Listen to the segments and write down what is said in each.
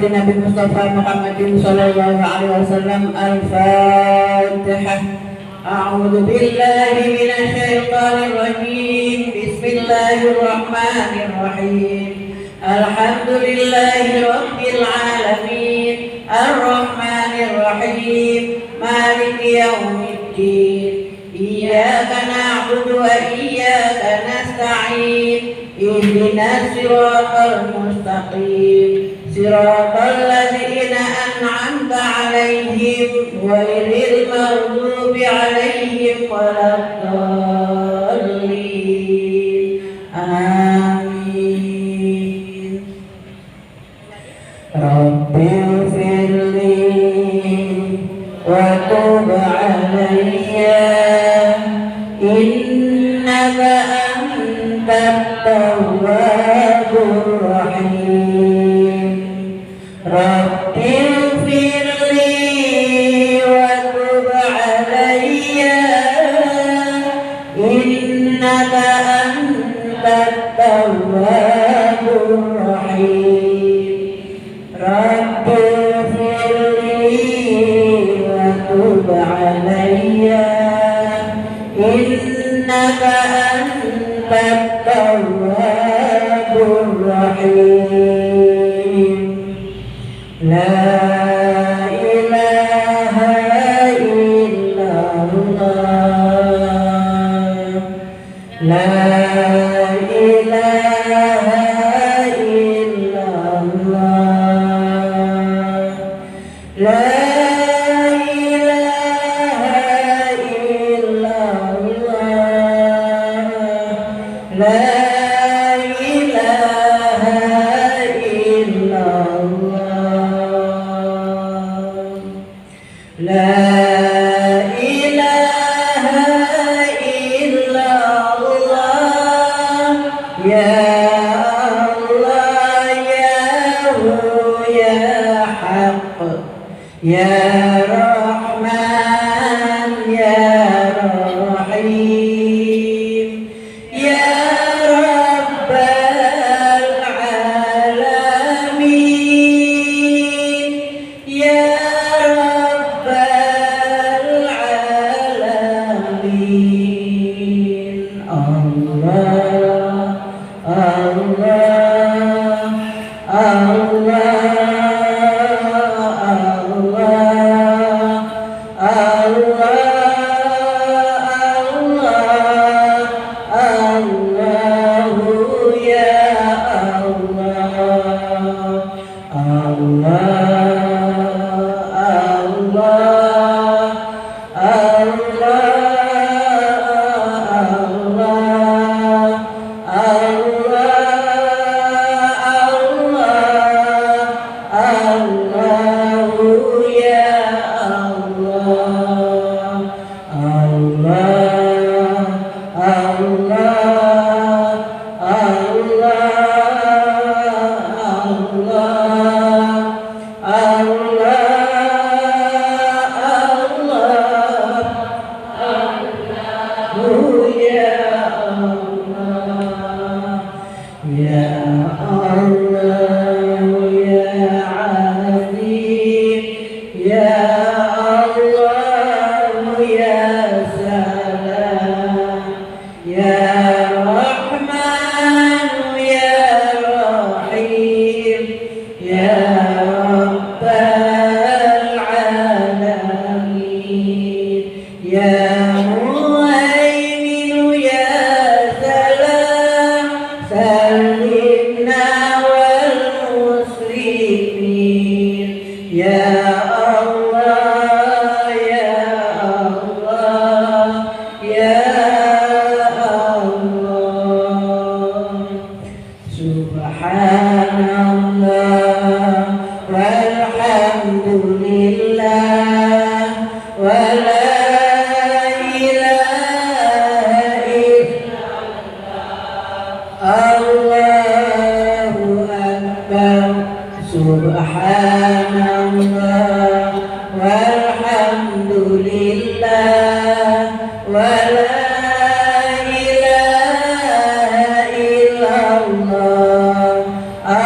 Nabi Mustafa Muhammadin sallallahu alaihi wasallam. Al-Fatihah. A'udzu billahi minasy syaithanir rajim. Bismillahirrahmanirrahim. Alhamdulillahi rabbil alamin. Ar-Rahmanir Rahim. Maliki yaumiddin. Iyyaka na'budu wa iyyaka nasta'in. Ihdinas siratal mustaqim. Siratal ladzina an'amta 'alaihim ghairil maghdubi 'alaihim waladdallin. Amin. Rabbighfirli wa tub 'alayya innaka antat tawwabur rahim. Rabbighfirli wa tub 'alayya innaka antat tawwabur rahim. Rabbighfirli wa tub 'alayya innaka antat tawwabur rahim. La ilaha illallah. La ilaha illallah. La ilaha illallah. La La ilaha illallah. Ya Allah, ya Hu, ya Haq, ya Rahman, ya Rahim, ya Rabbal Alamin, ya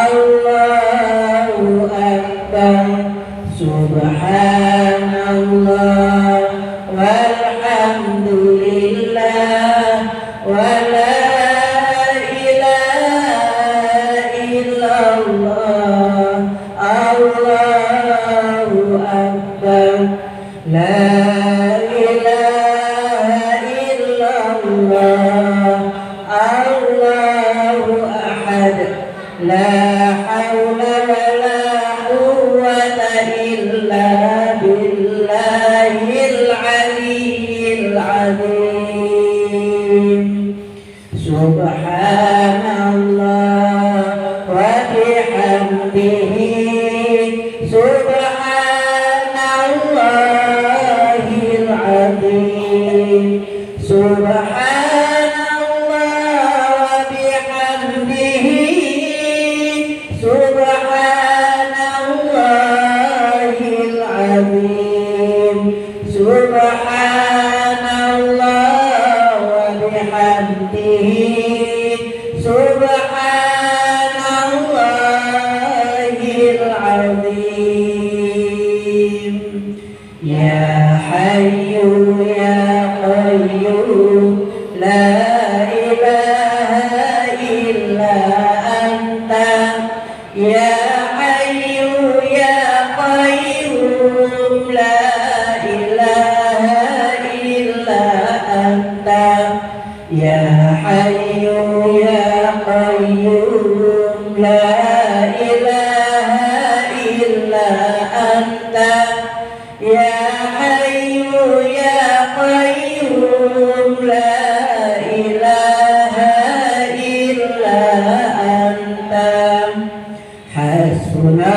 Allahu Akbar.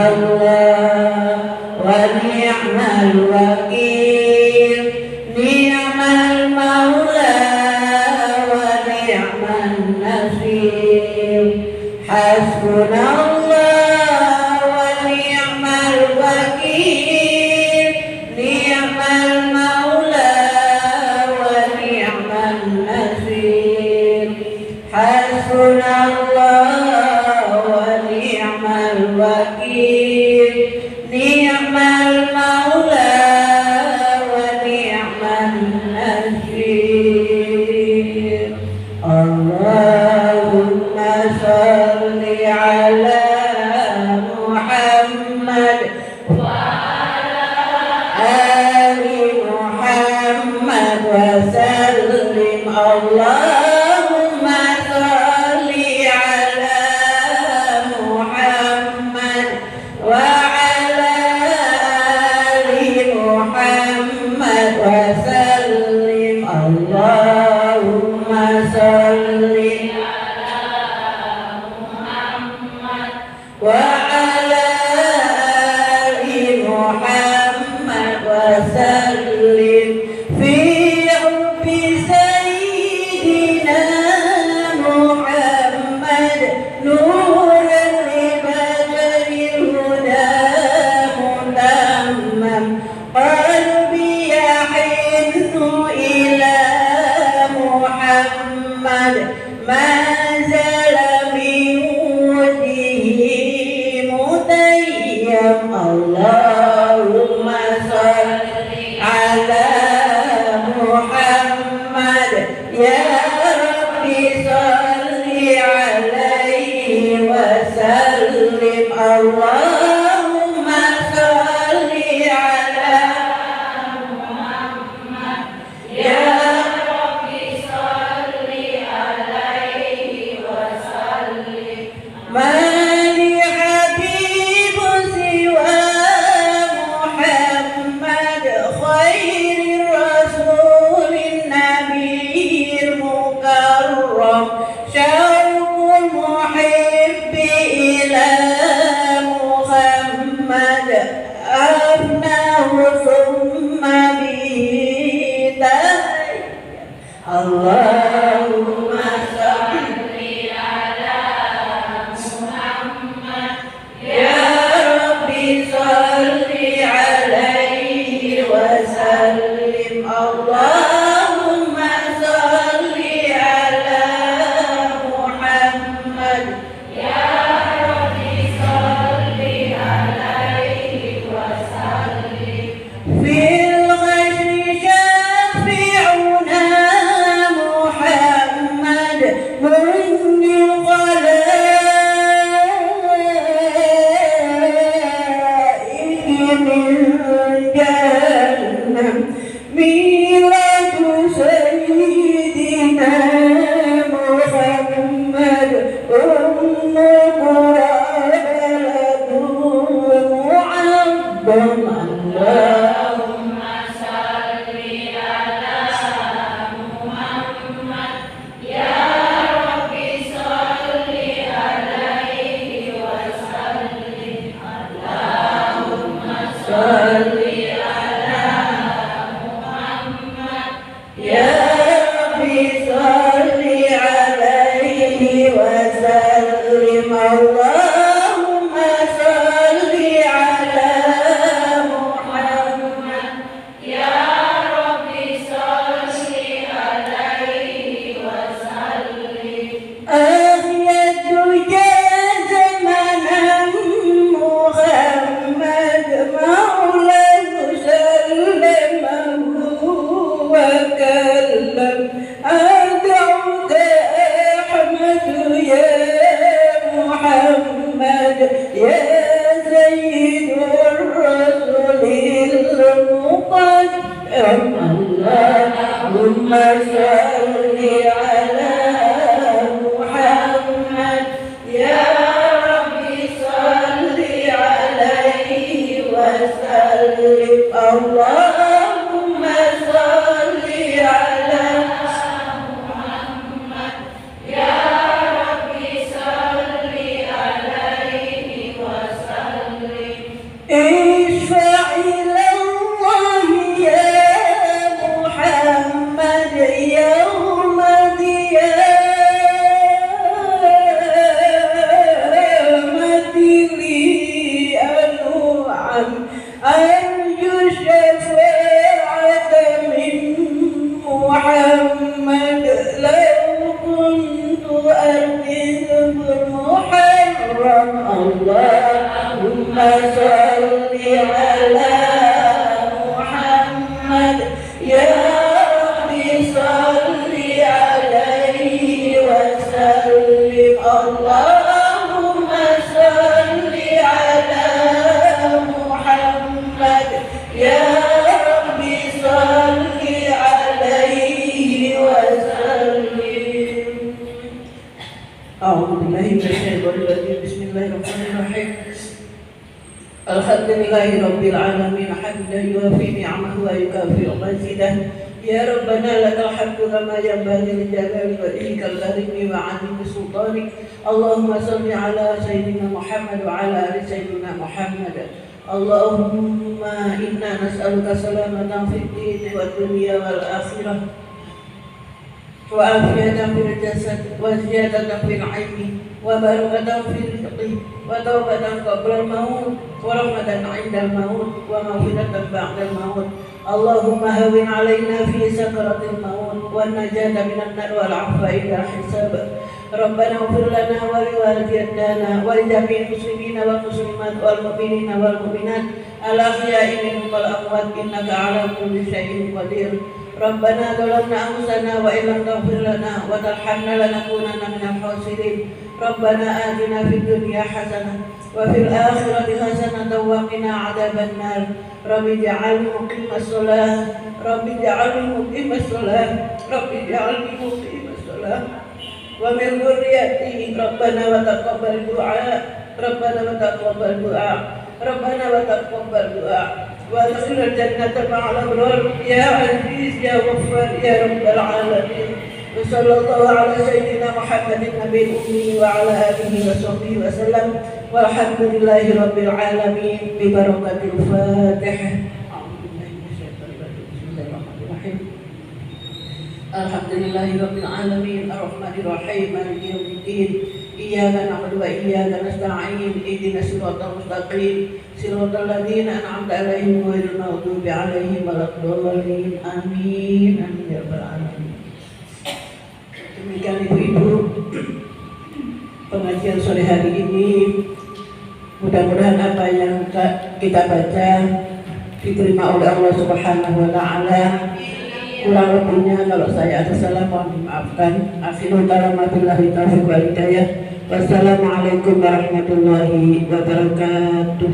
Allah wa ni'mal wakil, ni'mal maula wa ni'man nasir, hasbunallah wa ni'mal wakil, ni'mal maula wa ni'man nasir, hasbunallah wakil, ni'mal maula wa ni'man nasir. Allahumma sholli ala Muhammad wa ali Muhammad wa sallim. Allahumma sholli ala Muhammad wa ala ali Muhammad wa sallim. Allahumma sholli ala Muhammad wa ala ali Muhammad wa sallim. Fi hubbi sayyidina Muhammad nuran li badril huda mutammam, qalbi yahinnu ila Muhammad, ma zala min wajhihi mutayyam. Allahumma sholli ala Muhammad, ya Rabbi sholli alaihi wa sallim. Allahumma sholli ala Muhammad, ya Rabbi sholli alaihi wa sallim. Mali habibu siwa Muhammad, khairi rasulin nabiyil mukarram, syauqul muhibbi ila Muhammad, abnahu summa bihi tayyan. Allahumma sholli ala Muhammad, ya Rabbi sholli alaihi wa sallim. Allahumma sholli ala Muhammad, ya Rabbi sholli alaihi wa sallim. Fil ghashri syafi'una Muhammad, munjil khalaiki min jahannam, miladu sayyidina Muhammad, ummu qur'anatu mu'azzam. Allahumma sholli ala Muhammad, ya Rabbi sholli alaihi wa sallim. Allahumma sholli ala Muhammad, ya Rabbi sholli alaihi wa sallim. Allahumma sholli ala Muhammad, ya Rabbi sholli alaihi wa sallim. Ahyadu jazamanan Muhammad, maulahu sallamahu wa kallam, ad'uka Ahmadu ya Muhammad, ya Sayyidul Rasulil Muqaddam. Allahumma sholli ala Muhammad, ya Rabbi sholli alaihi wa sallim. Allahumma sholli ala Muhammad, ya Rabbi sholli alaihi wa sallim. صل على محمد يا ربي صل عليه وسلم اللهم صل على محمد يا ربي صل عليه وسلم. أعوذ بالله من الشيطان الرجيم بسم الله الرحمن الرحيم الحمد لله رب العالمين حمدا يوافي نعمه ويكافئ مزيده يا ربنا لك الحمد كما ينبغي لجلال وجهك الكريم وعظيم سلطانك اللهم صل على سيدنا محمد وعلى ال سيدنا محمد اللهم انا نسالك سلامه في الدين والدنيا والاخره وعافية في الجسد وزيادة في العلم وبركة في الرزق وتوبة قبل الموت ورحمة عند الموت ومغفرة بعد الموت اللهم هون علينا في سكرة الموت والنجاة من النار والعفو عند الحساب ربنا اغفر لنا ولوالدينا ولجميع المسلمين والمسلمات والمؤمنين والمؤمنات الأحياء منهم والأموات إنك على كل شيء قدير ربنا ظلمنا أنفسنا وإن لم تغفر لنا وترحمنا لنكونن من الخاسرين ربنا آتنا في الدنيا حسنة وفي الآخرة حسنة وقنا عذاب النار رب اجعلني مقيم الصلاة رب اجعلني مقيم الصلاة رب اجعلني مقيم الصلاة ومن ذريتي ربنا وتقبل دعاء ربنا وتقبل دعاء ربنا وتقبل دعاء وادخل الجنة مع الأبرار يا عزيز يا غفار يا رب العالمين وصلى الله على سيدنا محمد النبي الأمي وعلى آله وصحبه وسلم والحمد لله رب العالمين ببركة الفاتحة. أعوذ بالله من الشيطان الرجيم بسم الله الرحمن الرحيم الحمد لله رب العالمين الرحمن الرحيم مالك يوم الدين إياك نعبد وإياك نستعين اهدنا الصراط المستقيم صراط الذين أنعمت عليهم غير المغضوب عليهم ولا الضالين آمين آمين يا رب العالمين. Demikian ibu-ibu pengajian sore hari ini, mudah-mudahan apa yang kita baca diterima oleh Allah Subhanahu wa Ta'ala. Kurang lebihnya kalau saya ada salah mohon dimaafkan. Akhirul kalam billahi taufiq wal hidayah. Wassalamualaikum warahmatullahi wabarakatuh.